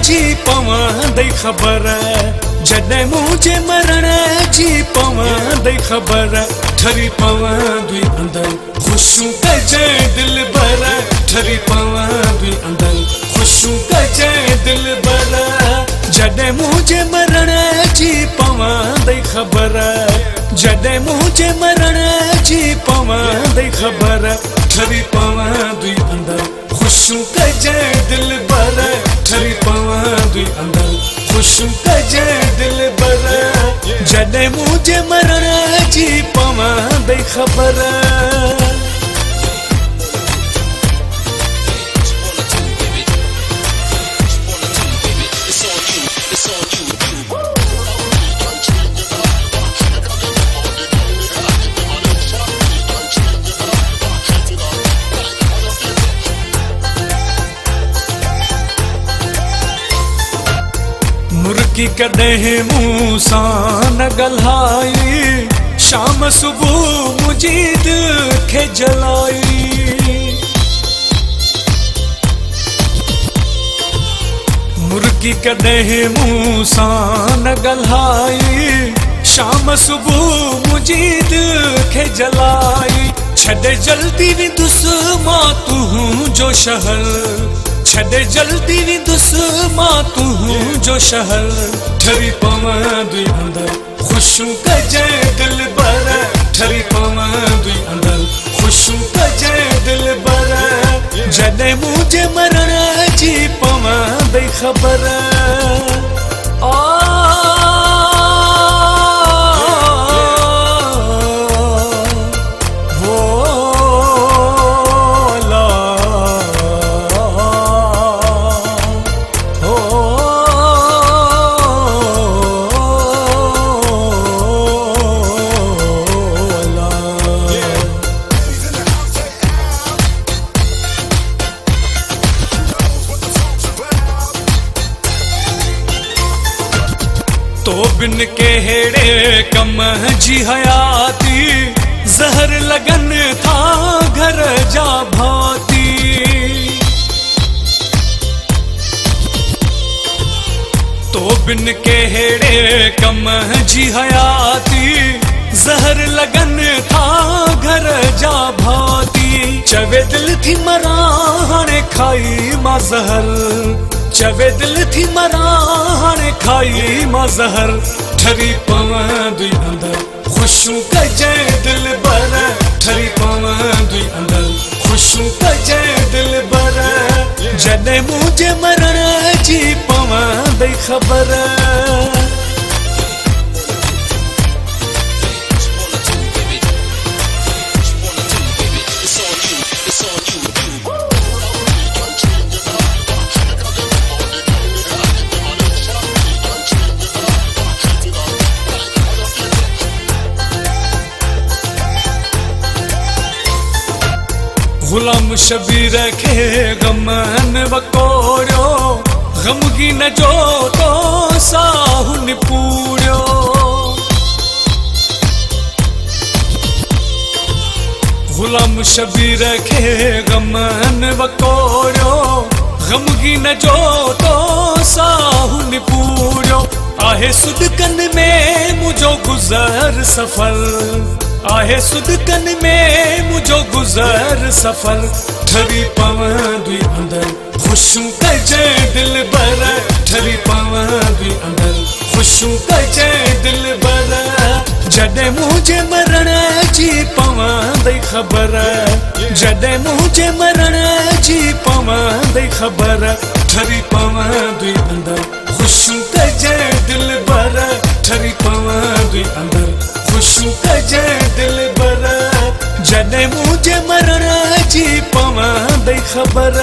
जी पवां दई खबर जॾहिं मुझे मरण जी पवां दई खबर ठरी पवां दुई अंदर खुशूं कजे दिल भर ठरी पवां दुई अंदर खुशूं कजे दिल भर जॾहिं मुझे मरण जी पवां दई खबर जॾहिं मुझे मरण जी पवां दई खबर ठरी पवां दुई अंदर खुशूं कजे दिल भर ठरी पवां दुई अंदर खुशूं कजे दिल भर जॾहिं मुझे मरण जी पवां दई खबर मुर्की कॾहिं मूं सां न ॻाल्हाई शाम सुबुह मुंहिंजी दिलि खे जलाई मुर्की कॾहिं मूं सां न ॻाल्हाई शाम सुबुह मुंहिंजी दिलि खे जलाई छॾे जल्दी वेंदुसि मां तुंहिंजो शहर छॾे जल्दी वेंदुसि मां तुंहिंजो शहर ठरी पवां दुई अंदर खुशूं कजे दिल भर ठरी पवां दुई अंदर खुशूं कजे दिल भर जॾहिं मुझे मरण जी पवां दई खबर तो बिन कहिड़े कम जी हयाती ज़हर लगन था घर जा भाती तो बिन कहिड़े कम जी हयाती ज़हर लगन था घर जा भाती चवे दिल थी मरा हाणे खाई मां ज़हर चवे दिल थी मरा हाणे खाई मां ज़हर ठरी पवां दुई अंदर खुशूं कजे दिल भर ठरी पवां दुई अंदर खुशूं कजे दिल भर जॾहिं मुझे मरण जी पवां दई खबर गुलाम शबीर खे गमन वकोड़ियो गमगीन जो तो साहुन पूरियो गुलाम शबीर खे गमन वकोड़ियो गमगीन जो तो साहुन पूरियो आहे सुदकन में मुझो गुज़र सफर आहे सुदकन में मुझो गुज़र सफर ठरी पवां दुई अंदर खुशूं कजे दिल भर ठरी पवां दुई अंदर खुशूं कजे दिल भर जॾहिं मुझे मरण जी पवां दई खबर जॾहिं मुझे मरण जी पवां दई खबर ठरी पवां दुई अंदर खुशूं कजे दिल भर ठरी पवां दुई अंदर खुशूं कजे दिल भर जॾहिं मुझे मरण जी पवां दई खबर